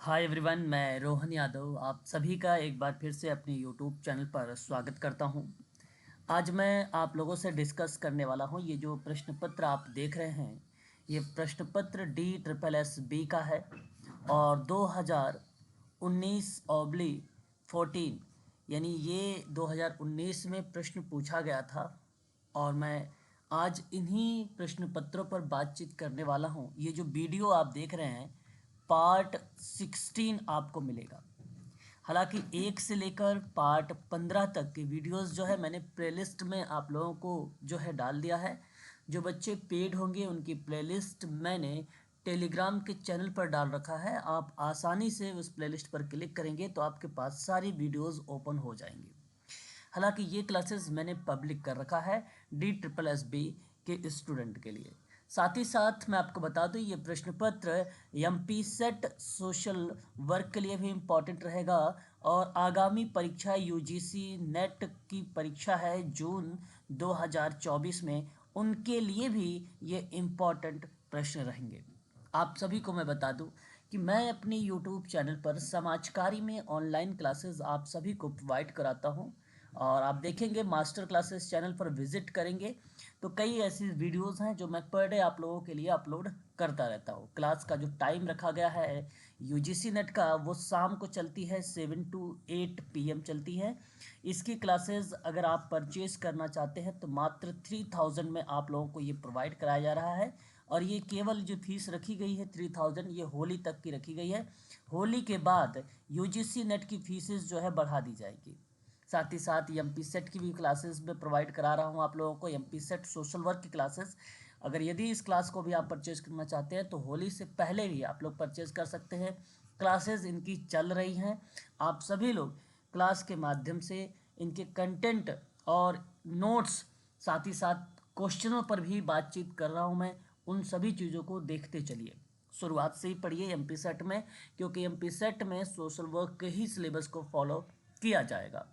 Hi everyone, मैं रोहन यादव आप सभी का एक बार फिर से अपने यूट्यूब चैनल पर स्वागत करता हूं। आज मैं आप लोगों से डिस्कस करने वाला हूं। ये जो प्रश्न पत्र आप देख रहे हैं, ये प्रश्न पत्र DSSB का है और 2019/14 यानी ये 2019 में प्रश्न पूछा गया था। और मैं आज इन्हीं प्रश्न पत्रों पर बातचीत करने वाला हूं। ये जो वीडियो आप देख रहे हैं, पार्ट 16 आपको मिलेगा। हालांकि 1 से लेकर पार्ट 15 तक की वीडियोस जो है मैंने प्लेलिस्ट में आप लोगों को जो है डाल दिया है। जो बच्चे पेड होंगे उनकी प्लेलिस्ट मैंने टेलीग्राम के चैनल पर डाल रखा है। आप आसानी से उस प्लेलिस्ट पर क्लिक करेंगे तो आपके पास सारी वीडियोस ओपन हो जाएंगी। हालांकि ये क्लासेस मैंने पब्लिक कर रखा है DSSB के स्टूडेंट के लिए। साथ ही साथ मैं आपको बता दूं, ये प्रश्न पत्र MP सेट सोशल वर्क के लिए भी इम्पॉर्टेंट रहेगा। और आगामी परीक्षा UGC नेट की परीक्षा है जून 2024 में, उनके लिए भी ये इम्पॉर्टेंट प्रश्न रहेंगे। आप सभी को मैं बता दूं कि मैं अपने YouTube चैनल पर समाजकारी में ऑनलाइन क्लासेस आप सभी को प्रोवाइड कराता हूं। और आप देखेंगे मास्टर क्लासेस चैनल पर विजिट करेंगे तो कई ऐसी वीडियोस हैं जो मैं पर डे आप लोगों के लिए अपलोड करता रहता हूँ। क्लास का जो टाइम रखा गया है UGC नेट का, वो शाम को चलती है 7 to 8 PM चलती है। इसकी क्लासेस अगर आप परचेज करना चाहते हैं तो मात्र 3000 में आप लोगों को ये प्रोवाइड कराया जा रहा है। और ये केवल जो फीस रखी गई है 3000, ये होली तक की रखी गई है। होली के बाद UGC नेट की फीसेस जो है बढ़ा दी जाएगी। साथ ही साथ MP सेट की भी क्लासेस में प्रोवाइड करा रहा हूँ आप लोगों को। MP सेट सोशल वर्क की क्लासेस, अगर यदि इस क्लास को भी आप परचेज करना चाहते हैं तो होली से पहले भी आप लोग परचेज कर सकते हैं। क्लासेस इनकी चल रही हैं। आप सभी लोग क्लास के माध्यम से इनके कंटेंट और नोट्स, साथ ही साथ क्वेश्चनों पर भी बातचीत कर रहा हूँ मैं, उन सभी चीज़ों को देखते चलिए। शुरुआत से ही पढ़िए MP सेट में, क्योंकि MP सेट में सोशल वर्क के ही सिलेबस को फॉलो किया जाएगा।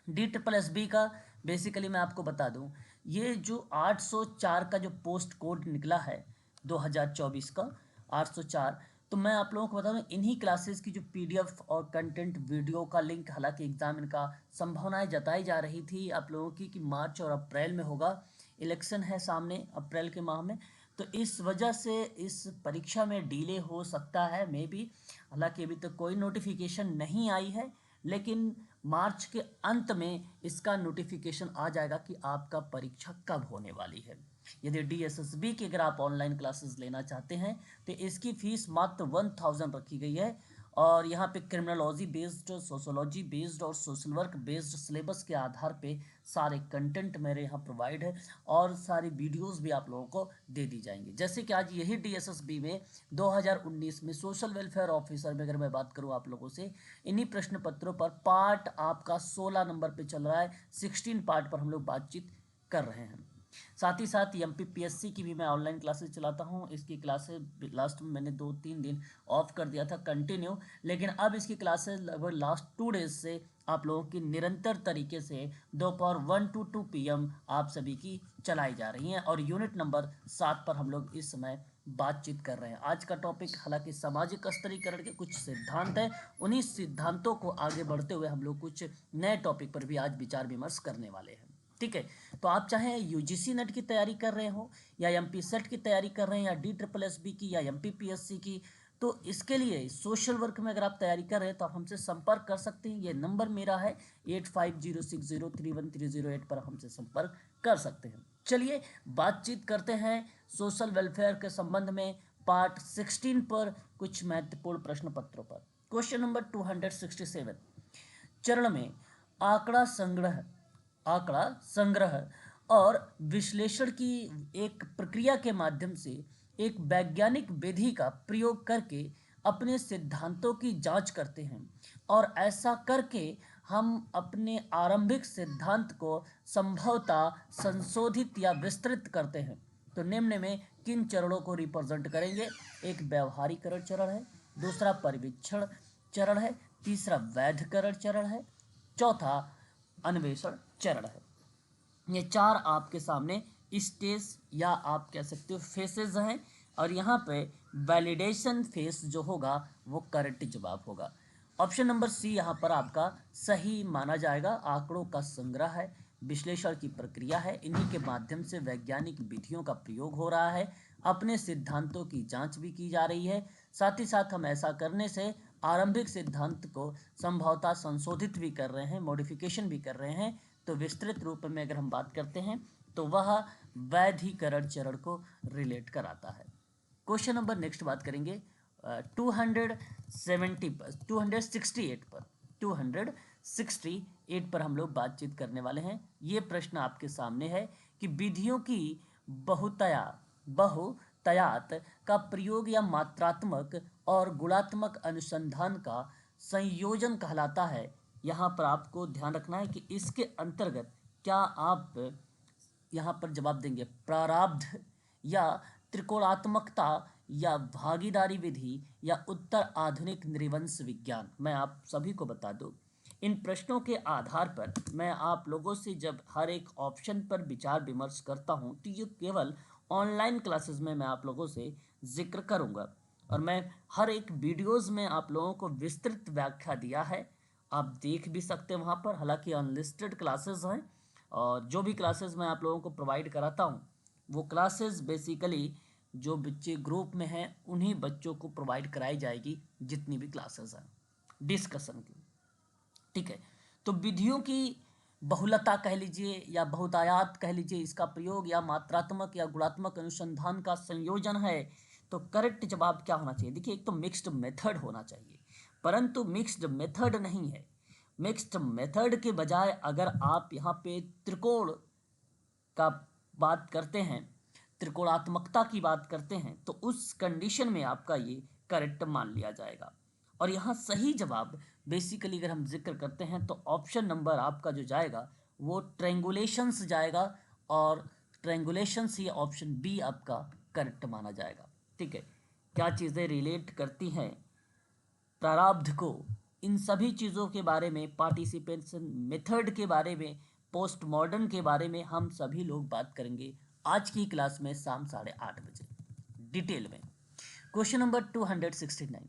DSSB का बेसिकली मैं आपको बता दूं, ये जो 804 का जो पोस्ट कोड निकला है 2024 का 804, तो मैं आप लोगों को बता दूं इन्हीं क्लासेस की जो PDF और कंटेंट वीडियो का लिंक, हालांकि एग्जाम इनका संभावनाएं जताई जा रही थी आप लोगों की कि मार्च और अप्रैल में होगा। इलेक्शन है सामने अप्रैल के माह में, तो इस वजह से इस परीक्षा में डिले हो सकता है मे बी। हालांकि अभी तक कोई नोटिफिकेशन नहीं आई है, लेकिन मार्च के अंत में इसका नोटिफिकेशन आ जाएगा कि आपका परीक्षा कब होने वाली है। यदि DSSB की अगर आप ऑनलाइन क्लासेस लेना चाहते हैं तो इसकी फीस मात्र 1000 रखी गई है। और यहाँ पे क्रिमिनोलॉजी बेस्ड, सोशोलॉजी बेस्ड और सोशल वर्क बेस्ड सिलेबस के आधार पे सारे कंटेंट मेरे यहाँ प्रोवाइड है और सारी वीडियोस भी आप लोगों को दे दी जाएंगी। जैसे कि आज यही DSSB में 2019 में सोशल वेलफेयर ऑफिसर में अगर मैं बात करूँ आप लोगों से, इन्हीं प्रश्न पत्रों पर पार्ट आपका 16 नंबर पे चल रहा है। 16 पार्ट पर हम लोग बातचीत कर रहे हैं। साथ ही साथ MPPSC की भी मैं ऑनलाइन क्लासेस चलाता हूँ। इसकी क्लासेस लास्ट में मैंने 2-3 दिन ऑफ कर दिया था कंटिन्यू, लेकिन अब इसकी क्लासेस लगभग लास्ट 2 डेज से आप लोगों की निरंतर तरीके से दोपहर 1 to 2 PM आप सभी की चलाई जा रही हैं। और यूनिट नंबर 7 पर हम लोग इस समय बातचीत कर रहे हैं। आज का टॉपिक हालांकि सामाजिक स्तरीकरण के कुछ सिद्धांत है, उन्हीं सिद्धांतों को आगे बढ़ते हुए हम लोग कुछ नए टॉपिक पर भी आज विचार विमर्श करने वाले हैं। ठीक है, तो आप चाहे UGC नेट की तैयारी कर रहे हो या MP सेट की तैयारी कर रहे हैं या DSSB की या MPPSC की, तो इसके लिए सोशल वर्क में अगर आप तैयारी कर रहे हैं तो आप हमसे संपर्क कर सकते हैं। ये नंबर मेरा है 8506031308 पर हमसे संपर्क कर सकते हैं। चलिए बातचीत करते हैं सोशल वेलफेयर के संबंध में पार्ट 16 पर कुछ महत्वपूर्ण प्रश्न पत्रों पर। क्वेश्चन नंबर 267, चरण में आंकड़ा संग्रह और विश्लेषण की एक प्रक्रिया के माध्यम से एक वैज्ञानिक विधि का प्रयोग करके अपने सिद्धांतों की जांच करते हैं। और ऐसा करके हम अपने आरंभिक सिद्धांत को संभवतः संशोधित या विस्तृत करते हैं। तो निम्न में किन चरणों को रिप्रेजेंट करेंगे? एक व्यवहारीकरण चरण है, दूसरा परिवीक्षण चरण है, तीसरा वैधकरण चरण है, चौथा अन्वेषण चरण है। ये 4 आपके सामने स्टेज या आप कह सकते हो फेसेस हैं। और यहाँ पे वैलिडेशन फेस जो होगा वो करेक्ट जवाब होगा। ऑप्शन नंबर सी यहाँ पर आपका सही माना जाएगा। आंकड़ों का संग्रह है, विश्लेषण की प्रक्रिया है, इन्हीं के माध्यम से वैज्ञानिक विधियों का प्रयोग हो रहा है, अपने सिद्धांतों की जांच भी की जा रही है, साथ ही साथ हम ऐसा करने से आरंभिक सिद्धांत को संभवतः संशोधित भी कर रहे हैं, मॉडिफिकेशन भी कर रहे हैं। तो विस्तृत रूप में अगर हम बात करते हैं तो वह वैधीकरण चरण को रिलेट कराता है। क्वेश्चन नंबर नेक्स्ट बात करेंगे 268 पर 268 पर हम लोग बातचीत करने वाले हैं। ये प्रश्न आपके सामने है कि विधियों की बहुतायत का प्रयोग या मात्रात्मक और गुणात्मक अनुसंधान का संयोजन कहलाता है। यहाँ पर आपको ध्यान रखना है कि इसके अंतर्गत क्या आप यहाँ पर जवाब देंगे प्रारब्ध या त्रिकोणात्मकता या भागीदारी विधि या उत्तर आधुनिक नृवंश विज्ञान। मैं आप सभी को बता दूं, इन प्रश्नों के आधार पर मैं आप लोगों से जब हर एक ऑप्शन पर विचार विमर्श करता हूं तो ये केवल ऑनलाइन क्लासेस में मैं आप लोगों से जिक्र करूंगा, और मैं हर एक वीडियोस में आप लोगों को विस्तृत व्याख्या दिया है, आप देख भी सकते हैं वहाँ पर। हालांकि अनलिस्टेड क्लासेस हैं, और जो भी क्लासेस मैं आप लोगों को प्रोवाइड कराता हूँ वो क्लासेस बेसिकली जो बच्चे ग्रुप में हैं उन्हीं बच्चों को प्रोवाइड कराई जाएगी, जितनी भी क्लासेस हैं डिस्कशन की। ठीक है, तो विधियों की बहुलता कह लीजिए या बहुतायात कह लीजिए, इसका प्रयोग या मात्रात्मक या गुणात्मक अनुसंधान का संयोजन है। तो करेक्ट जवाब क्या होना चाहिए? देखिए, एक तो मिक्स्ड मेथड होना चाहिए, परंतु मिक्स्ड मेथड नहीं है। मिक्स्ड मेथड के बजाय अगर आप यहाँ पे त्रिकोण का बात करते हैं, त्रिकोणात्मकता की बात करते हैं, तो उस कंडीशन में आपका ये करेक्ट मान लिया जाएगा। और यहाँ सही जवाब बेसिकली अगर हम जिक्र करते हैं तो ऑप्शन नंबर आपका जो जाएगा वो ट्रेंगुलेशंस जाएगा, और ट्रेंगुलेशंस ही ऑप्शन बी आपका करेक्ट माना जाएगा। ठीक है, क्या चीज़ें रिलेट करती हैं प्रारब्ध को, इन सभी चीज़ों के बारे में, पार्टिसिपेशन मेथड के बारे में, पोस्ट मॉडर्न के बारे में हम सभी लोग बात करेंगे आज की क्लास में शाम 8:30 बजे डिटेल में। क्वेश्चन नंबर 269,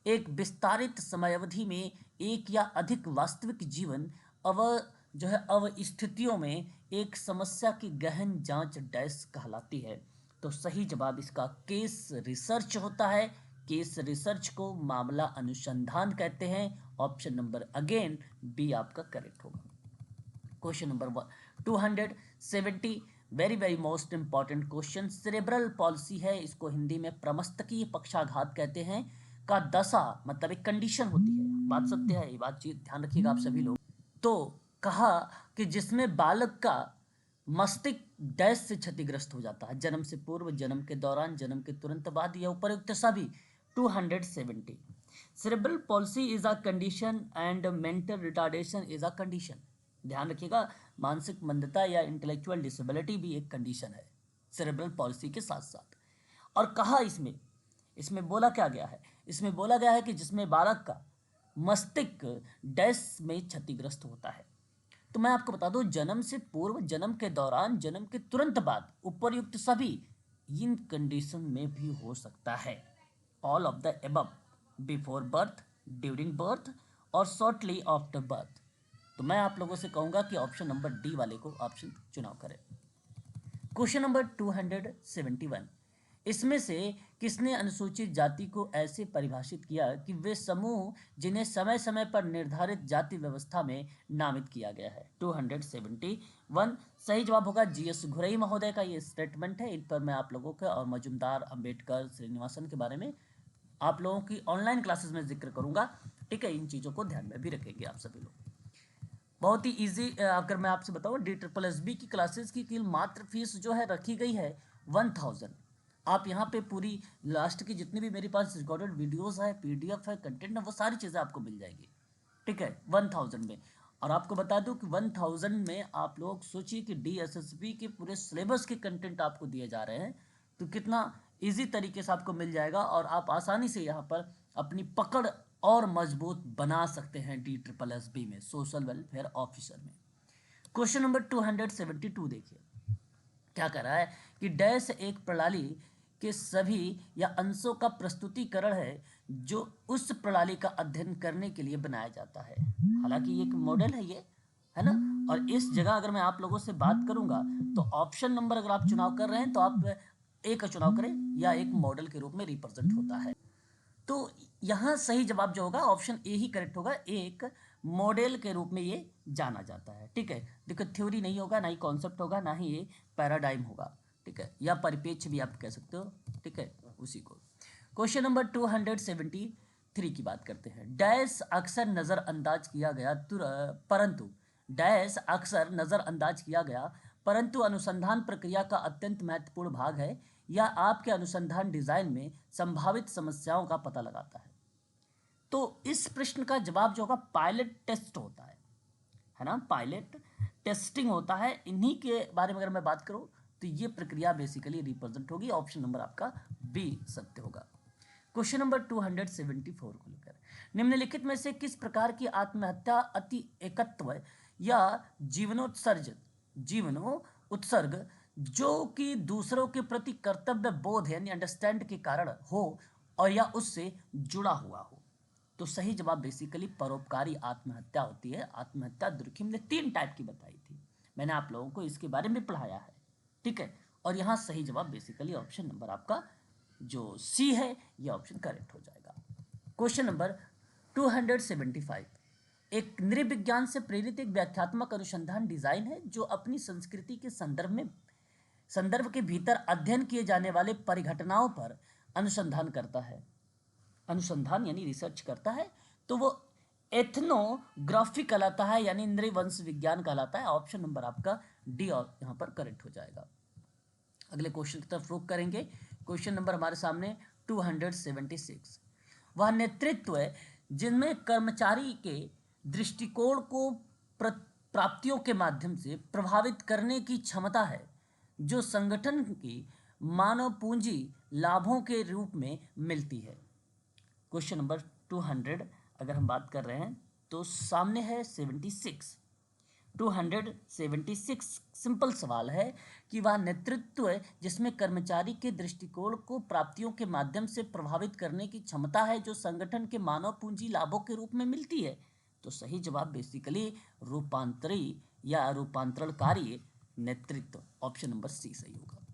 एक विस्तारित समयावधि में एक या अधिक वास्तविक जीवन अवस्थितियों में एक समस्या की गहन जांच डैश कहलाती है। तो सही जवाब इसका केस रिसर्च होता है। केस रिसर्च को मामला अनुसंधान कहते हैं। ऑप्शन नंबर अगेन बी आपका करेक्ट होगा। Question number 270, very very most important question. Cerebral palsy है, इसको हिंदी में प्रमस्तकीय पक्षाघात कहते हैं, का दशा मतलब एक कंडीशन होती है। बात सत्य है, ये बातचीत ध्यान रखिएगा आप सभी लोग। तो कहा कि जिसमें बालक का मस्तिष्क डैश से क्षतिग्रस्त हो जाता है, जन्म से पूर्व, जन्म के दौरान, जन्म के तुरंत बाद, या उपयुक्त सभी। 270, cerebral palsy is a condition and mental retardation is a condition. ध्यान रखिएगा, मानसिक मंदता या इंटेलेक्चुअल डिसेबिलिटी भी एक कंडीशन है सेरेब्रल पॉलिसी के साथ साथ। और कहा इसमें बोला क्या गया है? इसमें बोला गया है कि जिसमें बालक का मस्तिष्क डैश में क्षतिग्रस्त होता है। तो मैं आपको बता दूं, जन्म से पूर्व, जन्म के दौरान, जन्म के तुरंत बाद, उपर्युक्त सभी इन कंडीशन में भी हो सकता है। All of the above, before birth, during birth और शॉर्टली आफ्टर बर्थ। तो मैं आप लोगों से कहूंगा कि ऑप्शन नंबर डी वाले को ऑप्शन चुनाव करें। क्वेश्चन नंबर 271, इसमें से किसने अनुसूचित जाति को ऐसे परिभाषित किया कि वे समूह जिन्हें समय समय पर निर्धारित जाति व्यवस्था में नामित किया गया है? 271 सही जवाब होगा जीएस घुरई महोदय का ये स्टेटमेंट है। इन पर मैं आप लोगों के और मजुमदार, अंबेडकर, श्रीनिवासन के बारे में आप लोगों की ऑनलाइन क्लासेस में जिक्र करूंगा। ठीक है, इन चीज़ों को ध्यान में भी रखेंगे आप सभी लोग। बहुत ही इजी, अगर मैं आपसे बताऊं, DSSB की क्लासेस की मात्र फीस जो है रखी गई है 1000। आप यहाँ पे पूरी लास्ट की जितनी भी मेरे पास रिकॉर्डेड वीडियोस है, PDF है, कंटेंट है, वो सारी चीज़ें आपको मिल जाएगी। ठीक है, 1000 में। और आपको बता दूं कि 1000 में आप लोग सोचिए कि DSSB के पूरे सिलेबस के कंटेंट आपको दिए जा रहे हैं, तो कितना ईजी तरीके से आपको मिल जाएगा, और आप आसानी से यहाँ पर अपनी पकड़ और मजबूत बना सकते हैं DSSB में, सोशल वेलफेयर ऑफिसर में। क्वेश्चन नंबर 272 देखिए क्या कह रहा है कि डैश एक प्रणाली के सभी या अंशों का प्रस्तुतिकरण है जो उस प्रणाली का अध्ययन करने के लिए बनाया जाता है। हालांकि ये एक मॉडल है ये, है ना। और इस जगह अगर मैं आप लोगों से बात करूंगा तो ऑप्शन नंबर अगर आप चुनाव कर रहे हैं तो आप ए का चुनाव करें, या एक मॉडल के रूप में रिप्रेजेंट होता है। तो यहाँ सही जवाब जो होगा ऑप्शन ए ही करेक्ट होगा, एक मॉडल के रूप में ये जाना जाता है। ठीक है, देखो थ्योरी नहीं होगा, ना ही कॉन्सेप्ट होगा, ना ही ये पैराडाइम होगा। ठीक है, या परिपेक्ष भी आप कह सकते हो। ठीक है, उसी को। क्वेश्चन नंबर 273 की बात करते हैं। डैश अक्सर नज़रअंदाज किया गया परंतु डैश अक्सर नज़रअंदाज किया गया परंतु अनुसंधान प्रक्रिया का अत्यंत महत्वपूर्ण भाग है, या आपके अनुसंधान डिजाइन में संभावित समस्याओं का पता लगाता है। तो इस प्रश्न का जवाब जो होगा पायलट टेस्ट होता है ना, पायलट टेस्टिंग होता है। इन्हीं के बारे में अगर मैं बात करूं तो ये प्रक्रिया बेसिकली रिप्रेजेंट होगी। ऑप्शन नंबर आपका बी सत्य होगा। क्वेश्चन नंबर 274 को लेकर, निम्नलिखित में से किस प्रकार की आत्महत्या अति एकत्व या जीवनोत्सर्ग जो कि दूसरों के प्रति कर्तव्य बोध यानी अंडरस्टैंड के कारण हो और या उससे जुड़ा हुआ हो। तो सही जवाब बेसिकली परोपकारी आत्महत्या होती है। आत्महत्या दुर्खिम ने 3 टाइप की बताई थी, मैंने आप लोगों को इसके बारे में पढ़ाया है। ठीक है, और यहाँ सही जवाब बेसिकली ऑप्शन नंबर आपका जो सी है, यह ऑप्शन करेक्ट हो जाएगा। क्वेश्चन नंबर 275, एक नृविज्ञान से प्रेरित एक व्याख्यात्मक अनुसंधान डिजाइन है जो अपनी संस्कृति के संदर्भ के भीतर अध्ययन किए जाने वाले परिघटनाओं पर अनुसंधान करता है। अनुसंधान यानी रिसर्च करता है, तो वो एथनोग्राफी कहलाता है, यानी नृवंश विज्ञान कहलाता है। ऑप्शन नंबर आपका डी और यहाँ पर करेक्ट हो जाएगा। अगले क्वेश्चन की तरफ रुख करेंगे। क्वेश्चन नंबर हमारे सामने 276, वह नेतृत्व है जिनमें कर्मचारी के दृष्टिकोण को प्राप्तियों के माध्यम से प्रभावित करने की क्षमता है जो संगठन की मानव पूंजी लाभों के रूप में मिलती है। क्वेश्चन नंबर 200 अगर हम बात कर रहे हैं तो सामने है 76। 276 सिंपल सवाल है कि वह नेतृत्व है जिसमें कर्मचारी के दृष्टिकोण को प्राप्तियों के माध्यम से प्रभावित करने की क्षमता है जो संगठन के मानव पूंजी लाभों के रूप में मिलती है। तो सही जवाब बेसिकली रूपांतरी या रूपांतरणकारी नेतृत्व, ऑप्शन नंबर सी सही होगा।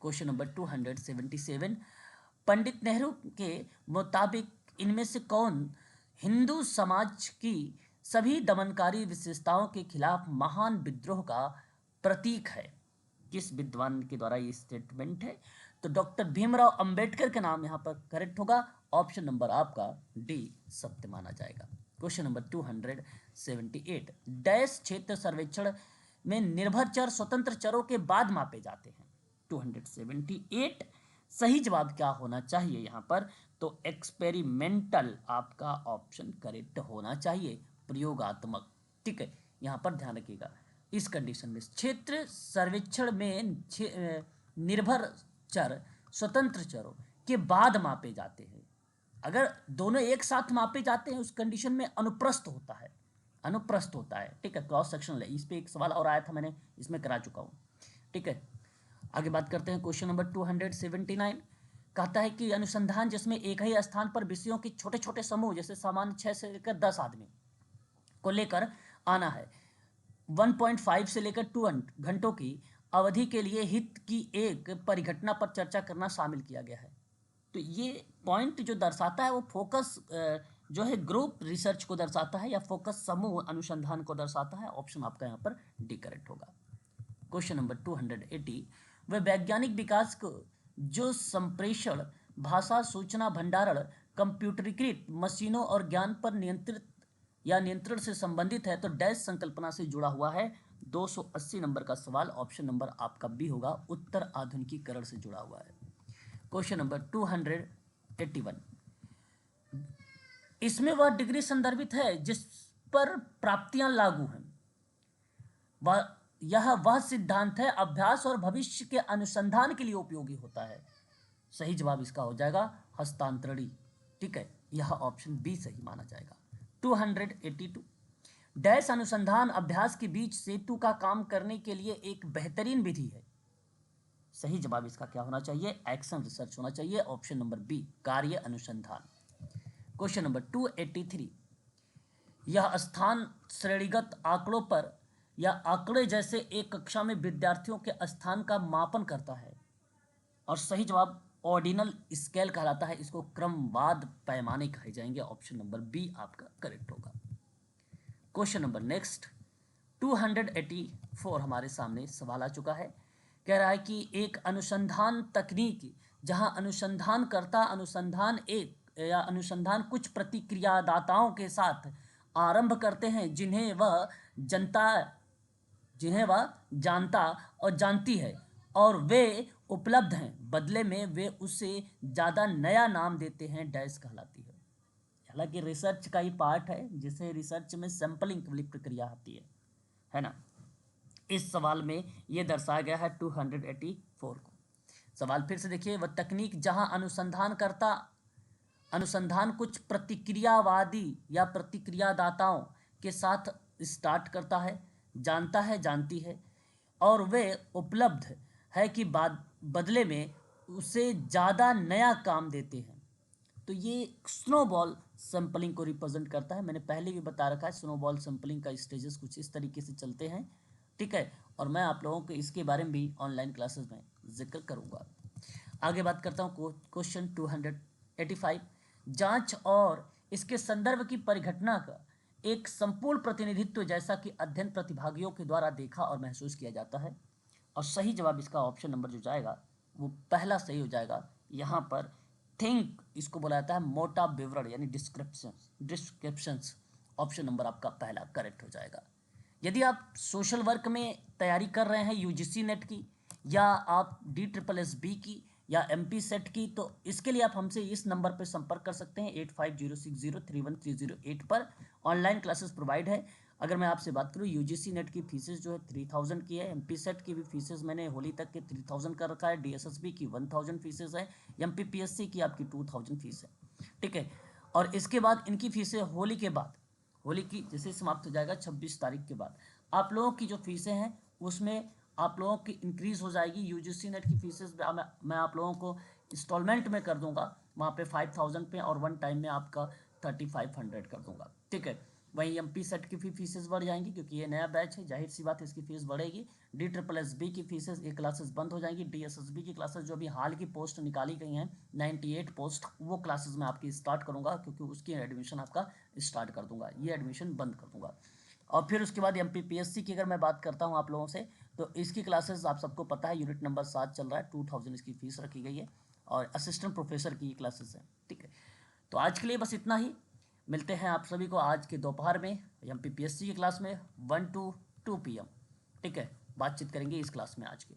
क्वेश्चन नंबर 277, पंडित नेहरू के मुताबिक इनमें से कौन हिंदू समाज की सभी दमनकारी विशेषताओं के खिलाफ महान विद्रोह का प्रतीक है? किस विद्वान के द्वारा ये स्टेटमेंट है? तो डॉक्टर भीमराव अंबेडकर के नाम यहाँ पर करेक्ट होगा। ऑप्शन नंबर आपका डी सत्य माना जाएगा। क्वेश्चन नंबर 278, डैश क्षेत्र सर्वेक्षण में निर्भर चर स्वतंत्र चरों के बाद मापे जाते हैं। 278 सही जवाब क्या होना चाहिए यहाँ पर? तो एक्सपेरिमेंटल आपका ऑप्शन करेक्ट होना चाहिए, प्रयोगात्मक। ठीक है, यहाँ पर ध्यान रखिएगा। इस कंडीशन में क्षेत्र सर्वेक्षण में निर्भर चर स्वतंत्र चरों के बाद मापे जाते हैं। अगर दोनों एक साथ मापे जाते हैं उस कंडीशन में अनुप्रस्थ होता है, अनुप्रस्थ होता है। ठीक है, क्रॉस सेक्शनल है। इस पे एक सवाल और आया था, मैंने इसमें करा चुका हूँ। ठीक है, आगे बात करते हैं। क्वेश्चन नंबर 279 कहता है कि अनुसंधान जिसमें एक ही स्थान पर विषयों के छोटे छोटे समूह जैसे सामान्य 6 से लेकर 10 आदमी को लेकर आना है, 1.5 से लेकर 2 घंटों की अवधि के लिए हित की एक परिघटना पर चर्चा करना शामिल किया गया है। तो ये पॉइंट जो दर्शाता है वो फोकस जो है ग्रुप रिसर्च को दर्शाता है, या फोकस समूह अनुसंधान को दर्शाता है। ऑप्शन आपका यहाँ पर डी करेक्ट होगा। क्वेश्चन नंबर 280, वह वैज्ञानिक विकास को जो संप्रेषण, भाषा, सूचना भंडारण, कंप्यूटरीकृत मशीनों और ज्ञान पर नियंत्रण से संबंधित है तो डैश संकल्पना से जुड़ा हुआ है। 280 नंबर का सवाल, ऑप्शन नंबर आपका बी होगा, उत्तर आधुनिकीकरण से जुड़ा हुआ है। क्वेश्चन नंबर 281, इसमें वह डिग्री संदर्भित है जिस पर प्राप्तियां लागू हैं। यह वह सिद्धांत है अभ्यास और भविष्य के अनुसंधान के लिए उपयोगी होता है। सही जवाब इसका हो जाएगा हस्तांतरणी। ठीक है, यह ऑप्शन बी सही माना जाएगा। 282, डैश अनुसंधान अभ्यास के बीच सेतु का काम करने के लिए एक बेहतरीन विधि है। सही जवाब इसका क्या होना चाहिए? एक्शन रिसर्च होना चाहिए, ऑप्शन नंबर बी, कार्य अनुसंधान। क्वेश्चन नंबर 283, यह स्थान श्रेणीगत आंकड़ों पर या आंकड़े जैसे एक कक्षा में विद्यार्थियों के स्थान का मापन करता है। और सही जवाब ऑर्डिनल स्केल कहलाता है, इसको क्रमवाद पैमाने कहे जाएंगे, ऑप्शन नंबर बी आपका करेक्ट होगा। क्वेश्चन नंबर नेक्स्ट 284 हमारे सामने सवाल आ चुका है। कह रहा है कि एक अनुसंधान तकनीक जहां अनुसंधानकर्ता अनुसंधान कुछ प्रतिक्रियादाताओं के साथ आरंभ करते हैं जिन्हें वह जानता और जानती है और वे उपलब्ध हैं, बदले में वे उसे ज़्यादा नया नाम देते हैं, डैश कहलाती है। हालांकि रिसर्च का ही पार्ट है, जिसे रिसर्च में सैंपलिंग वाली प्रक्रिया आती है ना। इस सवाल में ये दर्शाया गया है 284 को। सवाल फिर से देखिए, वह तकनीक जहां अनुसंधान कुछ प्रतिक्रियावादी या प्रतिक्रियादाताओं के साथ स्टार्ट करता है, जानता है, जानती है और वे उपलब्ध है कि बदले में उसे ज़्यादा नया काम देते हैं। तो ये स्नोबॉल सैंपलिंग को रिप्रेजेंट करता है। मैंने पहले भी बता रखा है, स्नोबॉल सैंपलिंग का स्टेजेस कुछ इस तरीके से चलते हैं, ठीक है। और मैं आप लोगों को इसके बारे में भी ऑनलाइन क्लासेस में जिक्र करूँगा। आगे बात करता हूँ क्वेश्चन 285, जांच और इसके संदर्भ की परिघटना का एक संपूर्ण प्रतिनिधित्व जैसा कि अध्ययन प्रतिभागियों के द्वारा देखा और महसूस किया जाता है। और सही जवाब इसका ऑप्शन नंबर जो जाएगा वो पहला सही हो जाएगा। यहाँ पर थिंक इसको बोला जाता है मोटा विवरण यानी डिस्क्रिप्शंस, ऑप्शन नंबर आपका पहला करेक्ट हो जाएगा। यदि आप सोशल वर्क में तैयारी कर रहे हैं यूजीसी नेट की या आप DSSB की या MP सेट की, तो इसके लिए आप हमसे इस नंबर पर संपर्क कर सकते हैं 8506031308 पर। ऑनलाइन क्लासेस प्रोवाइड है। अगर मैं आपसे बात करूँ यूजीसी नेट की फीसेस जो है 3000 की है, MP सेट की भी फीसेस मैंने होली तक के 3000 कर रखा है, DSSB की 1000 फीसेस है, MPPSC की आपकी 2000 फीस है, ठीक है। और इसके बाद इनकी फीसें होली के बाद, होली की जैसे समाप्त हो जाएगा 26 तारीख के बाद, आप लोगों की जो फीसें हैं उसमें आप लोगों की इंक्रीज़ हो जाएगी। यूजीसी नेट की फीसेस मैं आप लोगों को इंस्टॉलमेंट में कर दूंगा, वहाँ पे 5000 पे, और वन टाइम में आपका 3500 कर दूंगा, ठीक है। वहीं MP सेट की फीसेस बढ़ जाएंगी क्योंकि ये नया बैच है, जाहिर सी बात है इसकी फीस बढ़ेगी। DSSB की फीसेस, ये क्लासेस बंद हो जाएंगी। DSSB की क्लासेस जो अभी हाल की पोस्ट निकाली गई हैं 98 पोस्ट, वो क्लासेस मैं आपकी स्टार्ट करूँगा क्योंकि उसकी एडमिशन आपका स्टार्ट कर दूँगा, ये एडमिशन बंद कर दूँगा। और फिर उसके बाद MPPSC की अगर मैं बात करता हूँ आप लोगों से, तो इसकी क्लासेस आप सबको पता है यूनिट नंबर 7 चल रहा है, 2000 इसकी फीस रखी गई है और असिस्टेंट प्रोफेसर की क्लासेस हैं, ठीक है। तो आज के लिए बस इतना ही। मिलते हैं आप सभी को आज के दोपहर में MPPSC की क्लास में 1 to 2 PM, ठीक है। बातचीत करेंगे इस क्लास में आज के।